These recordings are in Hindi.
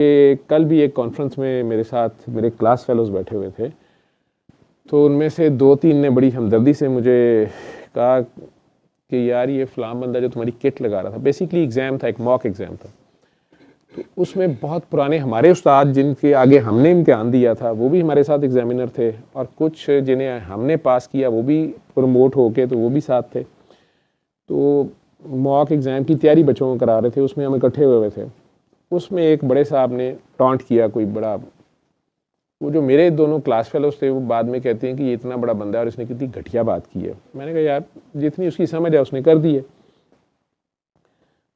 कल भी एक कॉन्फ्रेंस में मेरे साथ मेरे क्लास फेलोज़ बैठे हुए थे, तो उनमें से 2-3 ने बड़ी हमदर्दी से मुझे कहा कि यार ये फ़लाँ बंदा जो तुम्हारी किट लगा रहा था, बेसिकली एग्ज़ाम था, एक मॉक एग्ज़ाम था, तो उसमें बहुत पुराने हमारे उस्ताद जिनके आगे हमने इम्तिहान दिया था वो भी हमारे साथ एग्ज़ामिनर थे, और कुछ जिन्हें हमने पास किया वो भी प्रमोट होके तो वो भी साथ थे। तो मॉक एग्ज़ाम की तैयारी बच्चों को करा रहे थे, उसमें हम इकट्ठे हुए थे। उसमें एक बड़े साहब ने टॉन्ट किया, कोई बड़ा, वो जो मेरे दोनों क्लास फेलोज थे वो बाद में कहते हैं कि ये इतना बड़ा बंदा है और इसने कितनी घटिया बात की है। मैंने कहा यार जितनी उसकी समझ है उसने कर दी है।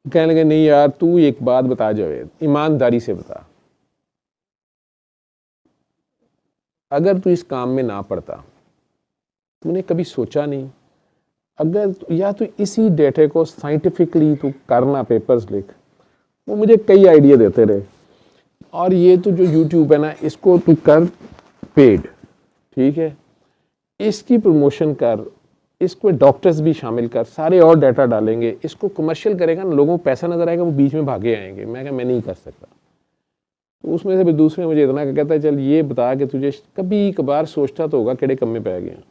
कहने लगे नहीं यार तू एक बात बता जावेद, ईमानदारी से बता, अगर तू इस काम में ना पड़ता, तूने कभी सोचा नहीं, अगर या तो इसी डेटे को साइंटिफिकली तू करना, पेपर्स लिख। वो मुझे कई आइडिया देते रहे, और ये तो जो यूट्यूब है ना इसको तू कर पेड, ठीक है, इसकी प्रमोशन कर, इसको डॉक्टर्स भी शामिल कर, सारे और डाटा डालेंगे, इसको कमर्शियल करेगा ना, लोगों को पैसा नजर आएगा, वो बीच में भागे आएंगे। मैं कहा मैं नहीं कर सकता। तो उसमें से भी दूसरे मुझे इतना कहता है चल ये बता कि तुझे कभी कभार सोचता तो होगा केड़े कम में पै गया।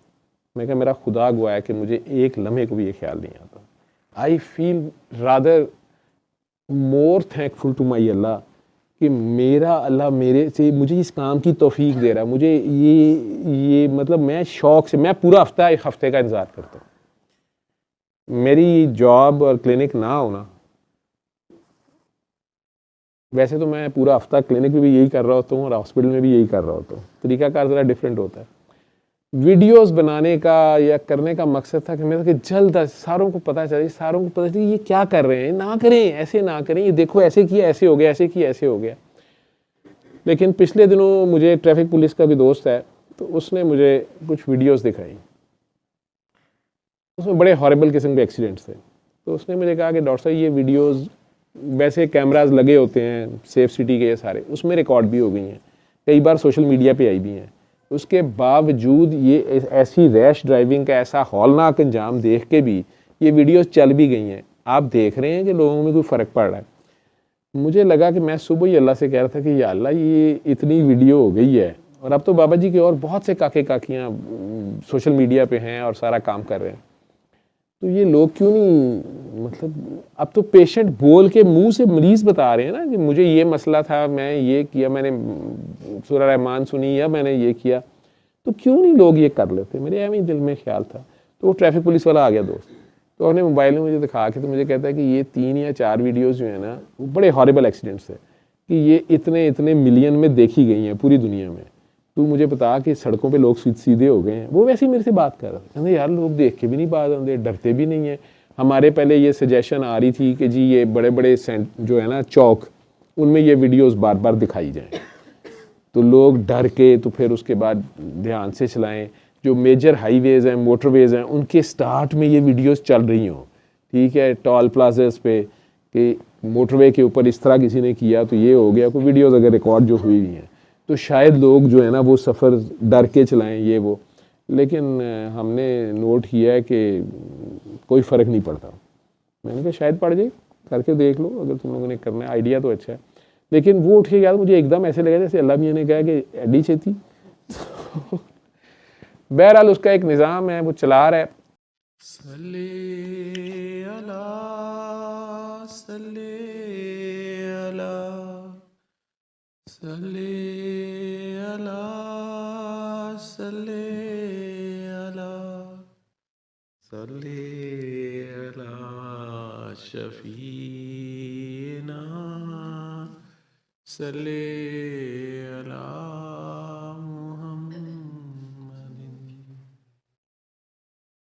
मैं कहा मेरा खुदा गवाह है कि मुझे एक लम्हे को भी ये ख्याल नहीं आता। I feel rather more thankful to my Allah कि मेरा अल्लाह मेरे से मुझे इस काम की तौफीक दे रहा है। मुझे ये मतलब मैं शौक से, मैं पूरा एक हफ्ते का इंतज़ार करता हूँ। मेरी जॉब और क्लिनिक ना होना, वैसे तो मैं पूरा हफ्ता क्लिनिक में भी यही कर रहा होता हूँ और हॉस्पिटल में भी यही कर रहा होता हूँ, तरीकाकार ज़रा डिफरेंट होता है। वीडियोस बनाने का या करने का मकसद था कि मेरा कि जल्द सारों को पता चले, सारों को पता चले ये क्या कर रहे हैं, ना करें, ऐसे ना करें, ये देखो ऐसे किया ऐसे हो गया, ऐसे किया ऐसे हो गया। लेकिन पिछले दिनों मुझे ट्रैफिक पुलिस का भी दोस्त है, तो उसने मुझे कुछ वीडियोस दिखाई, उसमें बड़े हॉरिबल किस्म के एक्सीडेंट्स थे। तो उसने मुझे कहा कि डॉक्टर साहब ये वीडियोस वैसे कैमराज लगे होते हैं सेफ सिटी के, ये सारे उसमें रिकॉर्ड भी हो गई हैं, कई बार सोशल मीडिया पे आई भी हैं। उसके बावजूद ये ऐसी रैश ड्राइविंग का ऐसा हौलनाक अंजाम देख के भी ये वीडियोस चल भी गई हैं। आप देख रहे हैं कि लोगों में कोई फ़र्क पड़ रहा है। मुझे लगा कि मैं सुबह ही अल्लाह से कह रहा था कि या अल्लाह ये इतनी वीडियो हो गई है, और अब तो बाबा जी के और बहुत से काके काकियाँ सोशल मीडिया पे हैं और सारा काम कर रहे हैं, तो ये लोग क्यों नहीं, मतलब अब तो पेशेंट बोल के मुंह से मरीज बता रहे हैं ना कि मुझे ये मसला था, मैं ये किया, मैंने सूरह रहमान सुनी या मैंने ये किया, तो क्यों नहीं लोग ये कर लेते। मेरे एवं ही दिल में ख्याल था। तो वो ट्रैफिक पुलिस वाला आ गया दोस्त, तो उसने मोबाइल में मुझे दिखा के तो मुझे कहता है कि ये 3 या 4 वीडियोज़ जो है ना वो बड़े हॉरिबल एक्सीडेंट्स थे कि ये इतने इतने मिलियन में देखी गई हैं पूरी दुनिया में। तू मुझे बता कि सड़कों पे लोग सीधे हो गए हैं। वो वैसे ही मेरे से बात कर रहे थे, कहते यार लोग देख के भी नहीं बात आते, डरते भी नहीं है। हमारे पहले ये सजेशन आ रही थी कि जी ये बड़े बड़े जो है ना चौक, उनमें ये वीडियोस बार बार दिखाई जाएं, तो लोग डर के तो फिर उसके बाद ध्यान से चलाएं। जो मेजर हाईवेज़ हैं, मोटरवेज़ हैं, उनके स्टार्ट में ये वीडियोस चल रही हों, ठीक है, टॉल प्लाजास पे कि मोटरवे के ऊपर इस तरह किसी ने किया तो ये हो गया, कोई वीडियोस अगर रिकॉर्ड जो हुई हुई हैं, तो शायद लोग जो है ना वो सफ़र डर के चलाएं ये वो। लेकिन हमने नोट किया है कि कोई फ़र्क नहीं पड़ता। मैंने कहा शायद पड़ जाए, करके देख लो अगर तुम लोगों ने करना है, आइडिया तो अच्छा है। लेकिन वो उठ के गया, मुझे एकदम ऐसे लगा जैसे अल्लाह मियाँ ने कहा कि एडी छेती। बहरहाल उसका एक निज़ाम है, वो चला रहा है। सल्ले अला सल्ले अला सल्ले अला सल्ले अला सल्ले अला शफीना सल्ले